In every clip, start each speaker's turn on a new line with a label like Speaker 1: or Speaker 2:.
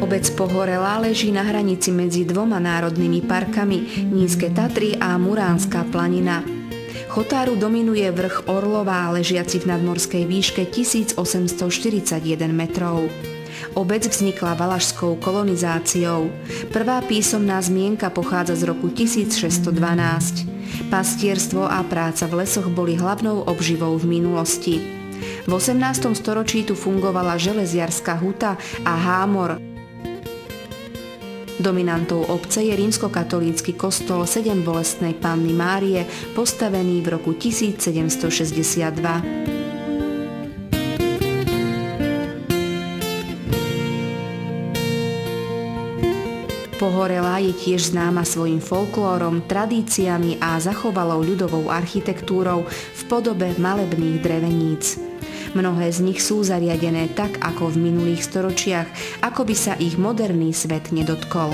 Speaker 1: Obec Pohorelá leží na hranici medzi dvoma národnými parkami Nízke Tatry a Muránska planina. Chotáru dominuje vrch Orlová, ležiaci v nadmorskej výške 1841 metrov. Obec vznikla valašskou kolonizáciou. Prvá písomná zmienka pochádza z roku 1612. Pastierstvo a práca v lesoch boli hlavnou obživou v minulosti. V 18. storočí tu fungovala železiarska huta a hámor. Dominantou obce je rímskokatolícky kostol Sedembolestnej Panny Márie, postavený v roku 1762. Pohorelá je tiež známa svojím folklórom, tradíciami a zachovalou ľudovou architektúrou v podobe malebných dreveníc. Mnohé z nich sú zariadené tak, ako v minulých storočiach, ako by sa ich moderný svet nedotkol.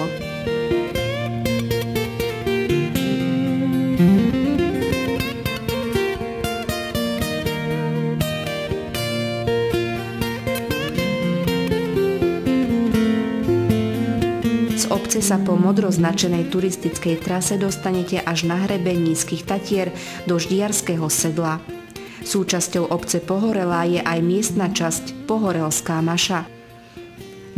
Speaker 1: Z obce sa po modro značenej turistickej trase dostanete až na hrebeň Nízkych Tatier do Ždiarského sedla. Súčasťou obce Pohorelá je aj miestna časť Pohorelská Maša.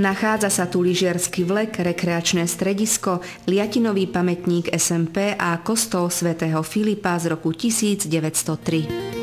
Speaker 1: Nachádza sa tu lyžiarsky vlek, rekreačné stredisko, liatinový pamätník SMP a kostol svätého Filipa z roku 1903.